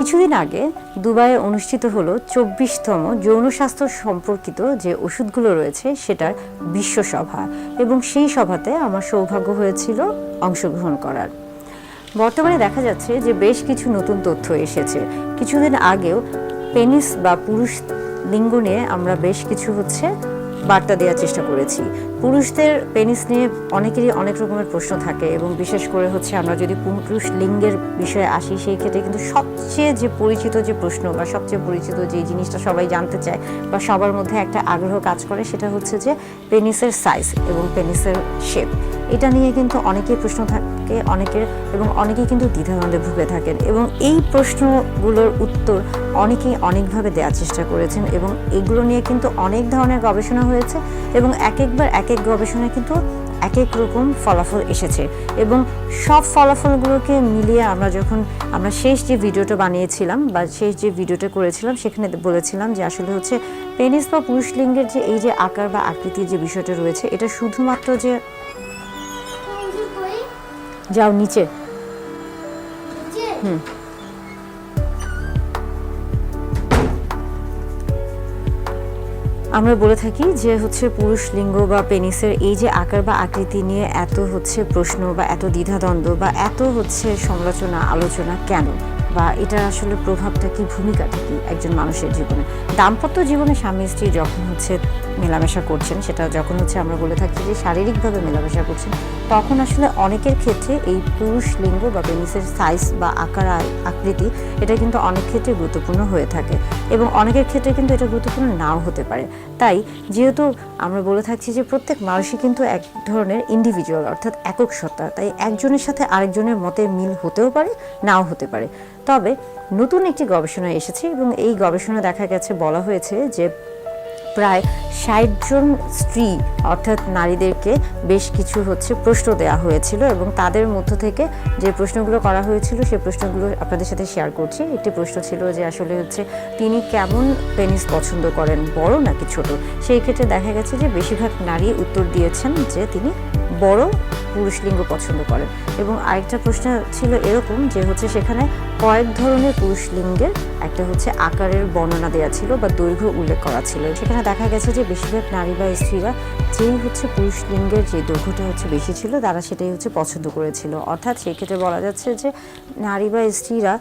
কিছুদিন আগে দুবাইয়ে অনুষ্ঠিত হলো 24তম যৌন স্বাস্থ্য সম্পর্কিত যে ওষুধগুলো রয়েছে সেটার বিশ্ব সভা, এবং সেই সভাতে আমার সৌভাগ্য হয়েছিল অংশগ্রহণ করার। বর্তমানে দেখা যাচ্ছে যে বেশ কিছু নতুন তথ্য এসেছে। কিছুদিন আগেও পেনিস বা পুরুষ লিঙ্গ নিয়ে আমরা বেশ কিছু বার্তা দেওয়ার চেষ্টা করেছি। পুরুষদের পেনিস নিয়ে অনেকেরই অনেক রকমের প্রশ্ন থাকে, এবং বিশেষ করে আমরা যদি পুরুষ লিঙ্গের বিষয়ে আসি, সেই ক্ষেত্রে কিন্তু সবচেয়ে যে পরিচিত যে প্রশ্ন বা সবচেয়ে পরিচিত যে জিনিসটা সবাই জানতে চায় বা সবার মধ্যে একটা আগ্রহ কাজ করে, সেটা হচ্ছে যে পেনিসের সাইজ এবং পেনিসের শেপ। এটা নিয়ে কিন্তু অনেকের প্রশ্ন থাকে অনেকের, এবং অনেকেই কিন্তু দ্বিধাদ্বন্দ্বে ভুগে থাকেন, এবং এই প্রশ্নগুলোর উত্তর অনেকেই অনেকভাবে দেওয়ার চেষ্টা করেছেন, এবং এগুলো নিয়ে কিন্তু অনেক ধরনের গবেষণা হয়েছে, এবং এক একবার এক এক গবেষণায় কিন্তু এক এক রকম ফলাফল এসেছে। এবং সব ফলাফলগুলোকে মিলিয়ে আমরা শেষ যে ভিডিওটা বানিয়েছিলাম বা শেষ যে ভিডিওটা করেছিলাম, সেখানে বলেছিলাম যে আসলে পেনিস বা পুরুষ লিঙ্গের যে এই যে আকার বা আকৃতির যে বিষয়টা রয়েছে, এটা শুধুমাত্র যে যাও নিচে আমরা বলে থাকি যে পুরুষ লিঙ্গ বা পেনিসের এই যে আকার বা আকৃতি নিয়ে এত প্রশ্ন বা এত দ্বিধাদ্বন্দ্ব বা এত সমালোচনা আলোচনা কেন, বা এটার আসলে প্রভাবটা কি, ভূমিকাটা কি একজন মানুষের জীবনে। দাম্পত্য জীবনে স্বামী স্ত্রী যখন মেলামেশা করছেন, সেটা যখন আমরা বলে থাকি যে শারীরিকভাবে মেলামেশা করছেন, তখন আসলে অনেকের ক্ষেত্রে এই পুরুষ লিঙ্গ বা পেনিসের সাইজ বা আকার আকৃতি এটা কিন্তু অনেক ক্ষেত্রে গুরুত্বপূর্ণ হয়ে থাকে, এবং অনেকের ক্ষেত্রে কিন্তু এটা গুরুত্বপূর্ণ নাও হতে পারে। তাই যেহেতু আমরা বলে থাকছি যে প্রত্যেক মানুষই কিন্তু এক ধরনের ইন্ডিভিজুয়াল, অর্থাৎ একক সত্তা, তাই একজনের সাথে আরেকজনের মতের মিল হতেও পারে, নাও হতে পারে। তবে নতুন একটি গবেষণা এসেছে, এবং এই গবেষণা দেখা গেছে, বলা হয়েছে যে প্রায় 60 জন স্ত্রী অর্থাৎ নারীদেরকে বেশ কিছু প্রশ্ন দেওয়া হয়েছিল, এবং তাদের মধ্য থেকে যে প্রশ্নগুলো করা হয়েছিল সেই প্রশ্নগুলো আপনাদের সাথে শেয়ার করছি। একটি প্রশ্ন ছিল যে আসলে তিনি কেমন পেনিস পছন্দ করেন, বড় নাকি ছোট। সেই ক্ষেত্রে দেখা গেছে যে বেশিরভাগ নারী উত্তর দিয়েছেন যে তিনি বড় পুরুষ লিঙ্গ পছন্দ করেন। এবং আরেকটা প্রশ্ন ছিল এরকম যে সেখানে কয়েক ধরনের পুরুষ লিঙ্গের একটা আকারের বর্ণনা দেওয়া ছিল বা দৈর্ঘ্য উল্লেখ করা ছিল। সেখানে দেখা গেছে যে বেশিরভাগ নারী বা স্ত্রীরা যেই পুরুষ লিঙ্গের যে দৈর্ঘ্যটা বেশি ছিল, তারা সেটাই পছন্দ করেছিল। অর্থাৎ সেই ক্ষেত্রে বলা যাচ্ছে যে নারী বা স্ত্রীরা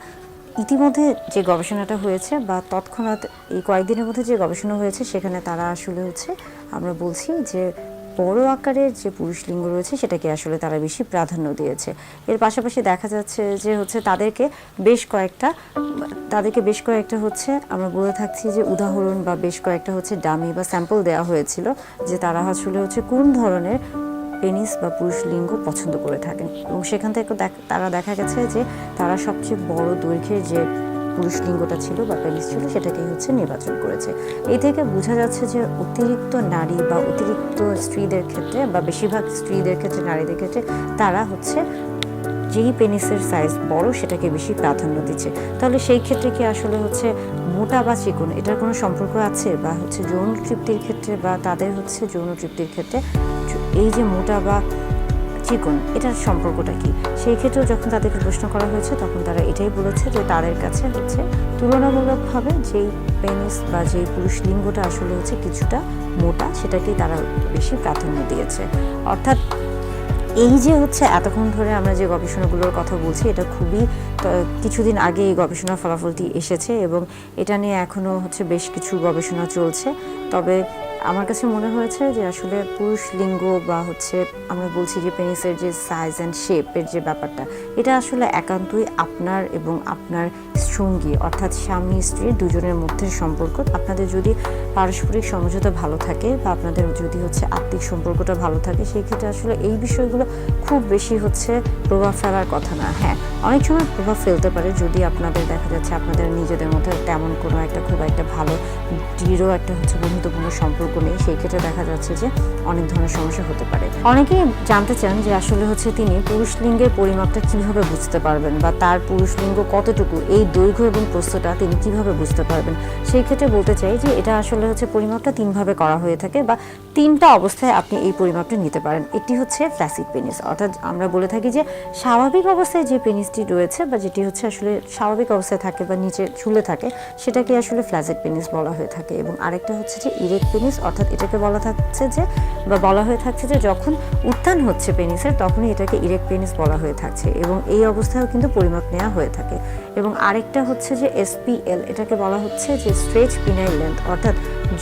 ইতিমধ্যে যে গবেষণাটা হয়েছে বা তৎক্ষণাৎ এই কয়েকদিনের মধ্যে যে গবেষণা হয়েছে, সেখানে তারা আসলে আমরা বলছি যে বড় আকারের যে পুরুষ লিঙ্গ রয়েছে সেটাকে আসলে তারা বেশি প্রাধান্য দিয়েছে। এর পাশাপাশি দেখা যাচ্ছে যে তাদেরকে বেশ কয়েকটা আমরা বলে থাকছি যে উদাহরণ বা বেশ কয়েকটা ডামি বা স্যাম্পল দেওয়া হয়েছিল যে তারা আসলে কোন ধরনের পেনিস বা পুরুষ লিঙ্গ পছন্দ করে থাকেন, এবং সেখান থেকে তারা দেখা গেছে যে তারা সবচেয়ে বড় দৈর্ঘ্যের যে পুরুষ লিঙ্গটা ছিল বা পেনিস ছিল সেটাকেই নির্বাচন করেছে। এই থেকে বোঝা যাচ্ছে যে অতিরিক্ত নারী বা অতিরিক্ত স্ত্রীদের ক্ষেত্রে বা বেশিরভাগ স্ত্রীদের ক্ষেত্রে, নারীদের ক্ষেত্রে তারা যেই পেনিসের সাইজ বড় সেটাকে বেশি প্রাধান্য দিচ্ছে। তাহলে সেই ক্ষেত্রে কি আসলে মোটা বা চিকন এটার কোনো সম্পর্ক আছে, বা যৌন তৃপ্তির ক্ষেত্রে বা তাদের যৌন তৃপ্তির ক্ষেত্রে এই যে মোটা বা চিকন এটার সম্পর্কটা কি? সেই ক্ষেত্রেও যখন তাদেরকে প্রশ্ন করা হয়েছে, তখন তারা এটাই বলেছে যে তাদের কাছে তুলনামূলকভাবে যেই পেনিস বা যেই পুরুষ লিঙ্গটা আসলে কিছুটা মোটা, সেটাকেই তারা বেশি প্রাধান্য দিয়েছে। অর্থাৎ এই যে এতক্ষণ ধরে আমরা যে গবেষণাগুলোর কথা বলছি, এটা খুবই কিছুদিন আগে এই গবেষণার ফলাফলটি এসেছে, এবং এটা নিয়ে এখনও বেশ কিছু গবেষণা চলছে। তবে আমার কাছে মনে হয়েছে যে আসলে পুরুষ লিঙ্গ বা আমরা বলছি যে পেনিসের যে সাইজ অ্যান্ড শেপের যে ব্যাপারটা, এটা আসলে একান্তই আপনার এবং আপনার সঙ্গী অর্থাৎ স্বামী স্ত্রী দুজনের মধ্যে সম্পর্ক। আপনাদের যদি পারস্পরিক সমঝোতা ভালো থাকে বা আপনাদের যদি আত্মিক সম্পর্কটা ভালো থাকে, সেই ক্ষেত্রে আসলে এই বিষয়গুলো খুব বেশি প্রভাব ফেলার কথা না। হ্যাঁ, অনেক সময় প্রভাব ফেলতে পারে যদি আপনাদের দেখা যাচ্ছে আপনাদের নিজেদের মধ্যে তেমন কোনো একটা খুব একটা ভালো দৃঢ় একটা বন্ধুত্বপূর্ণ সম্পর্ক নেই, সেই ক্ষেত্রে দেখা যাচ্ছে যে অনেক ধরনের সমস্যা হতে পারে। অনেকেই জানতে চান যে আসলে হচ্ছে তিনি পুরুষ লিঙ্গের পরিমাপটা কিভাবে বুঝতে পারবেন বা তার পুরুষ লিঙ্গ কতটুকু, এই দৈর্ঘ্য এবং প্রস্থটা তিনি কিভাবে বুঝতে পারবেন। সেই ক্ষেত্রে বলতে চাই যে এটা আসলে হচ্ছে পরিমাপটা তিনভাবে করা হয়ে থাকে বা তিনটা অবস্থায় আপনি এই পরিমাপটা নিতে পারেন। একটি হচ্ছে ফ্ল্যাসিড পেনিস, অর্থাৎ আমরা বলে থাকি যে স্বাভাবিক অবস্থায় যে পেনিসটি রয়েছে বা যেটি হচ্ছে আসলে স্বাভাবিক অবস্থায় থাকে বা নিচে ঝুলে থাকে সেটাকে আসলে ফ্ল্যাসিড পেনিস বলা হয়ে থাকে। এবং আরেকটা হচ্ছে যে ইরেক্ট পেনিস, অর্থাৎ এটাকে বলা হয়ে থাকছে যে যখন উত্থান হচ্ছে পেনিসের তখনই এটাকে ইরেক্ট পেনিস বলা হয়ে থাকছে এবং এই অবস্থায়ও কিন্তু পরিমাপ নেওয়া হয়ে থাকে। এবং আরেকটা হচ্ছে যে এসপিএল, এটাকে বলা হচ্ছে যে স্ট্রেচ পিনাইল লেন্থ, অর্থাৎ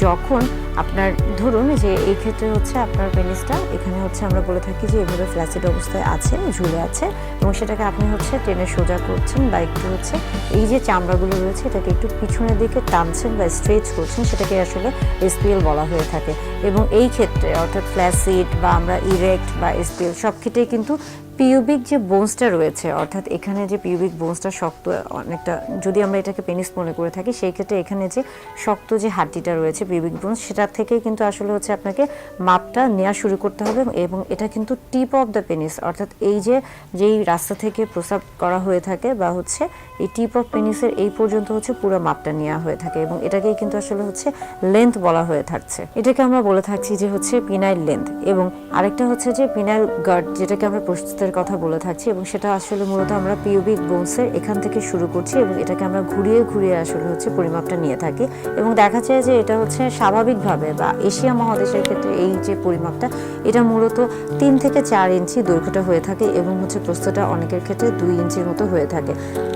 যখন আপনার ধরুন যে এই ক্ষেত্রে হচ্ছে আপনার পেনিসটা এখানে হচ্ছে আমরা বলে থাকি যে এভাবে ফ্ল্যাসিড অবস্থায় আছে, ঝুলে আছে এবং সেটাকে আপনি হচ্ছে টেনে সোজা করছেন বা একটু হচ্ছে এই যে চামড়াগুলো রয়েছে এটাকে একটু পিছনের দিকে টানছেন বা স্ট্রেচ করছেন, সেটাকে আসলে এসপিএল বলা হয়ে থাকে। এবং এই ক্ষেত্রে অর্থাৎ ফ্ল্যাসিড বা আমরা ইরেক্ট বা এসপিএল সব ক্ষেত্রেই কিন্তু পিউবিক যে বোনসটা রয়েছে, অর্থাৎ এখানে যে পিউবিক বোনসটা শক্ত অনেকটা, যদি আমরা এটাকে পেনিস মনে করে থাকি সেই ক্ষেত্রে এখানে যে শক্ত যে হাড্ডিটা রয়েছে পিউবিক বোনস, সেটার থেকেই কিন্তু আসলে হচ্ছে আপনাকে মাপটা নেওয়া শুরু করতে হবে। এবং এটা কিন্তু টিপ অফ দ্য পেনিস, অর্থাৎ এই যে যেই রাস্তা থেকে প্রস্রাব করা হয়ে থাকে বা হচ্ছে এই টিপ অফ পেনিসের এই পর্যন্ত হচ্ছে পুরো মাপটা নেওয়া হয়ে থাকে এবং এটাকেই কিন্তু আসলে হচ্ছে লেন্থ বলা হয়ে থাকছে। এটাকে আমরা বলে থাকছি যে হচ্ছে পিনাইল লেন্থ। এবং আরেকটা হচ্ছে যে পিনাইল গার্ড, যেটাকে আমরা প্রস্তুতের কথা বলে থাকছি এবং সেটা আসলে মূলত আমরা পিউবিক বোনসের এখান থেকে শুরু করছি এবং এটাকে আমরা ঘুরিয়ে ঘুরিয়ে আসলে হচ্ছে পরিমাপটা নিয়ে থাকি এবং দেখা যায় যে এটা হচ্ছে স্বাভাবিকভাবে বা এশিয়া মহাদেশের ক্ষেত্রে এই যে পরিমাপটা এটা মূলত 3 থেকে 4 ইঞ্চি দৈর্ঘ্যটা হয়ে থাকে এবং হচ্ছে প্রস্থটা অনেকের ক্ষেত্রে 2 ইঞ্চির মতো হয়ে থাকে।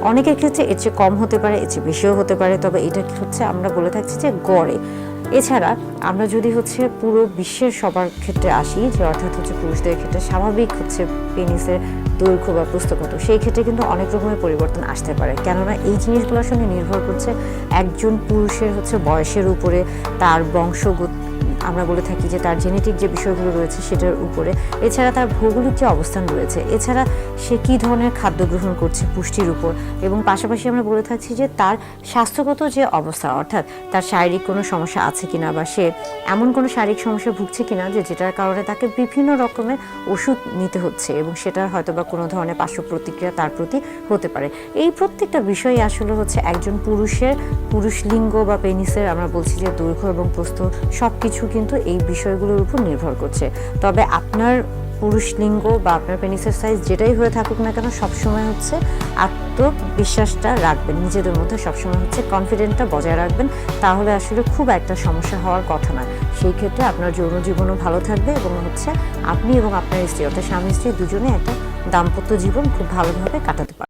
অনেকের ক্ষেত্রে এর চেয়ে কম হতে পারে, এর চেয়ে বেশিও হতে পারে, তবে এটা হচ্ছে আমরা বলে থাকছি যে গড়ে। এছাড়া আমরা যদি হচ্ছে পুরো বিশ্বের সবার ক্ষেত্রে আসি, যে অর্থাৎ হচ্ছে পুরুষদের ক্ষেত্রে স্বাভাবিক হচ্ছে পেনিসের দৈর্ঘ্য বা প্রস্থ কত, সেই ক্ষেত্রে কিন্তু অনেক রকমের পরিবর্তন আসতে পারে, কেননা এই জিনিসগুলোর সঙ্গে নির্ভর করছে একজন পুরুষের হচ্ছে বয়সের উপরে, তার বংশগত, আমরা বলে থাকি যে তার জেনেটিক যে বিষয়গুলো রয়েছে সেটার উপরে, এছাড়া তার ভৌগোলিক যে অবস্থান রয়েছে, এছাড়া সে কী ধরনের খাদ্য গ্রহণ করছে পুষ্টির উপর, এবং পাশাপাশি আমরা বলে থাকছি যে তার স্বাস্থ্যগত যে অবস্থা, অর্থাৎ তার শারীরিক কোনো সমস্যা আছে কিনা বা সে এমন কোনো শারীরিক সমস্যা ভুগছে কিনা যেটার কারণে তাকে বিভিন্ন রকমের ওষুধ নিতে হচ্ছে এবং সেটার হয়তো বা কোনো ধরনের পার্শ্ব প্রতিক্রিয়া তার প্রতি হতে পারে। এই প্রত্যেকটা বিষয়ই আসলে হচ্ছে একজন পুরুষের পুরুষ লিঙ্গ বা পেনিসের আমরা বলছি যে দৈর্ঘ্য এবং প্রস্থ সব কিছু কিন্তু এই বিষয়গুলোর উপর নির্ভর করছে। তবে আপনার পুরুষ লিঙ্গ বা আপনার পেনিসের সাইজ যেটাই হয়ে থাকুক না কেন, সবসময় হচ্ছে আত্মবিশ্বাসটা রাখবেন, নিজেদের মধ্যে সবসময় হচ্ছে কনফিডেন্টটা বজায় রাখবেন, তাহলে আসলে খুব একটা সমস্যা হওয়ার কথা নয়। সেই ক্ষেত্রে আপনার যৌন জীবনও ভালো থাকবে এবং হচ্ছে আপনি এবং আপনার স্ত্রী, অর্থাৎ স্বামী স্ত্রী দুজনে একটা দাম্পত্য জীবন খুব ভালোভাবে কাটাতে পারবেন।